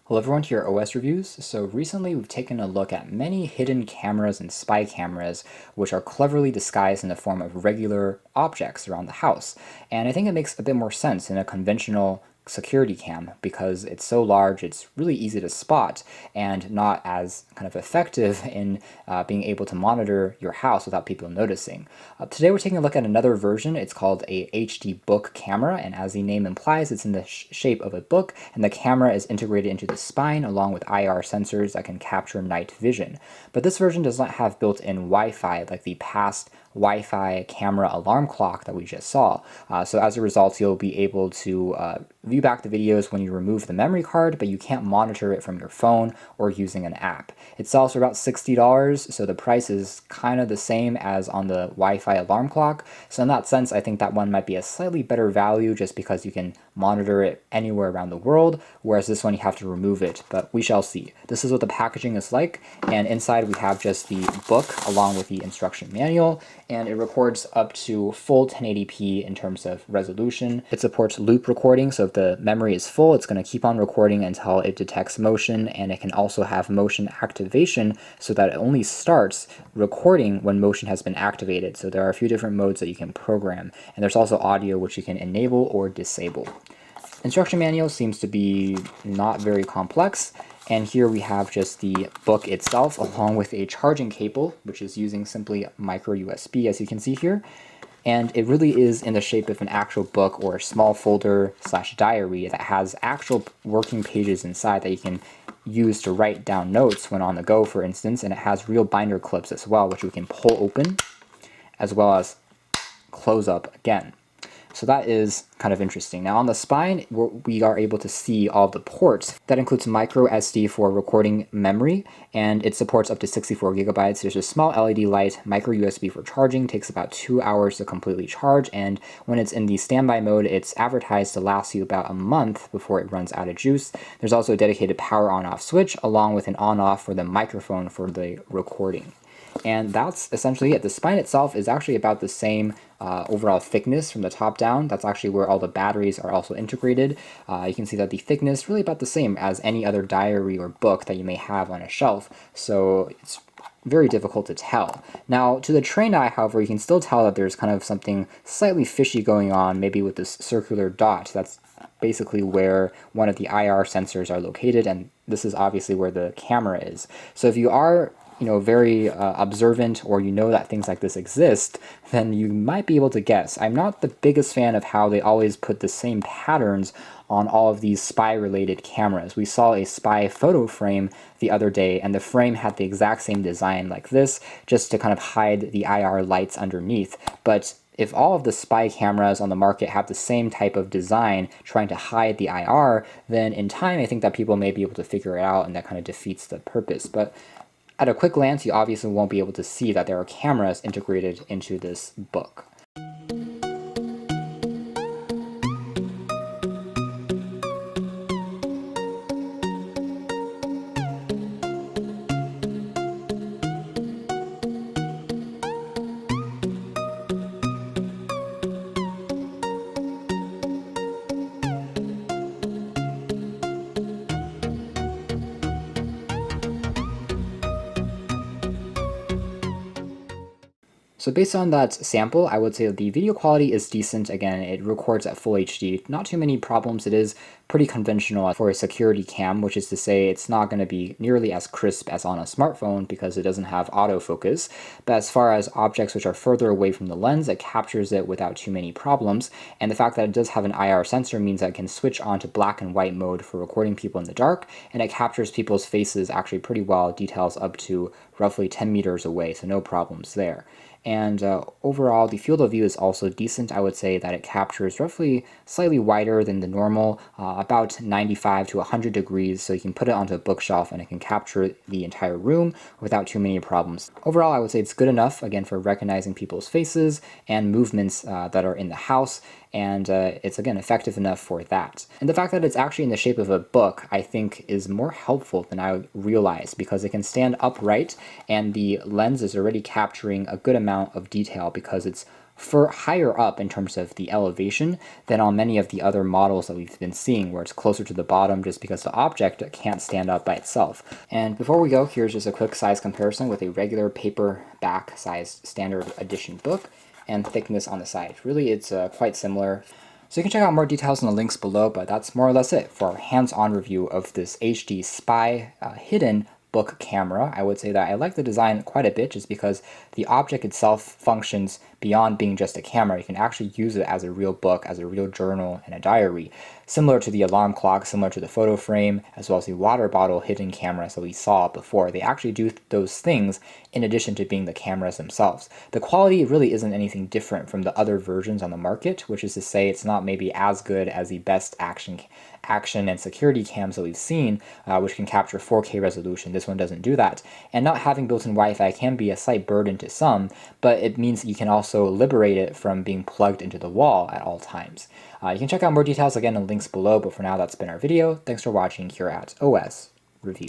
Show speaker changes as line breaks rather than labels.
Hello everyone to your OS reviews. So recently we've taken a look at many hidden cameras and spy cameras which are cleverly disguised in the form of regular objects around the house. And I think it makes a bit more sense in a conventional security cam because it's so large, it's really easy to spot and not as kind of effective in being able to monitor your house without people noticing. Today we're taking a look at another version. It's called a HD book camera, and as the name implies, it's in the shape of a book, and the camera is integrated into the spine along with IR sensors that can capture night vision. But this version does not have built-in Wi-Fi like the past Wi-Fi camera alarm clock that we just saw. So as a result, you'll be able to view back the videos when you remove the memory card, but you can't monitor it from your phone or using an app. It sells for about $60, so the price is kind of the same as on the Wi-Fi alarm clock. So in that sense, I think that one might be a slightly better value just because you can monitor it anywhere around the world, whereas this one you have to remove it, but we shall see. This is what the packaging is like, and inside we have just the book along with the instruction manual, and it records up to full 1080p in terms of resolution. It supports loop recording, so if the memory is full, it's going to keep on recording until it detects motion, and it can also have motion activation so that it only starts recording when motion has been activated. So there are a few different modes that you can program, and there's also audio which you can enable or disable. Instruction manual seems to be not very complex, and here we have just the book itself along with a charging cable, which is using simply micro USB, as you can see here. And it really is in the shape of an actual book or a small folder / diary that has actual working pages inside that you can use to write down notes when on the go, for instance, and it has real binder clips as well, which we can pull open as well as close up again. So that is kind of interesting. Now on the spine, we are able to see all the ports. That includes micro SD for recording memory, and it supports up to 64 gigabytes. There's a small LED light, micro USB for charging, takes about 2 hours to completely charge, and when it's in the standby mode, it's advertised to last you about a month before it runs out of juice. There's also a dedicated power on-off switch, along with an on-off for the microphone for the recording. And that's essentially it. The spine itself is actually about the same overall thickness from the top down. That's actually where all the batteries are also integrated. You can see that the thickness is really about the same as any other diary or book that you may have on a shelf. So it's very difficult to tell. Now, to the trained eye, however, you can still tell that there's kind of something slightly fishy going on, maybe with this circular dot. That's basically where one of the IR sensors are located, and this is obviously where the camera is. So if you are very observant, or that things like this exist, then you might be able to guess. I'm not the biggest fan of how they always put the same patterns on all of these spy-related cameras. We saw a spy photo frame the other day, and the frame had the exact same design like this, just to kind of hide the IR lights underneath. But if all of the spy cameras on the market have the same type of design trying to hide the IR, then in time I think that people may be able to figure it out, and that kind of defeats the purpose. But at a quick glance, you obviously won't be able to see that there are cameras integrated into this book. So based on that sample, I would say that the video quality is decent. Again, it records at full HD. Not too many problems. It is pretty conventional for a security cam, which is to say it's not going to be nearly as crisp as on a smartphone because it doesn't have autofocus. But as far as objects which are further away from the lens, it captures it without too many problems. And the fact that it does have an IR sensor means that it can switch on to black and white mode for recording people in the dark, and it captures people's faces actually pretty well, details up to roughly 10 meters away, so no problems there. And overall, the field of view is also decent. I would say that it captures roughly slightly wider than the normal, about 95 to 100 degrees, so you can put it onto a bookshelf and it can capture the entire room without too many problems. Overall, I would say it's good enough, again, for recognizing people's faces and movements that are in the house, and it's, again, effective enough for that. And the fact that it's actually in the shape of a book, I think, is more helpful than I realized, because it can stand upright, and the lens is already capturing a good amount of detail because it's for higher up in terms of the elevation than on many of the other models that we've been seeing, where it's closer to the bottom just because the object can't stand up by itself. And before we go, here's just a quick size comparison with a regular paperback sized standard edition book and thickness on the side. Really, it's quite similar. So you can check out more details in the links below, but that's more or less it for our hands-on review of this HD Spy hidden book camera. I would say that I like the design quite a bit just because the object itself functions beyond being just a camera. You can actually use it as a real book, as a real journal, and a diary. Similar to the alarm clock, similar to the photo frame, as well as the water bottle hidden cameras that we saw before. They actually do those things in addition to being the cameras themselves. The quality really isn't anything different from the other versions on the market, which is to say it's not maybe as good as the best action and security cams that we've seen, which can capture 4K resolution. This one doesn't do that. And not having built-in Wi-Fi can be a slight burden to some, but it means you can also liberate it from being plugged into the wall at all times. You can check out more details again in the links below, but for now that's been our video. Thanks for watching here at OS Review.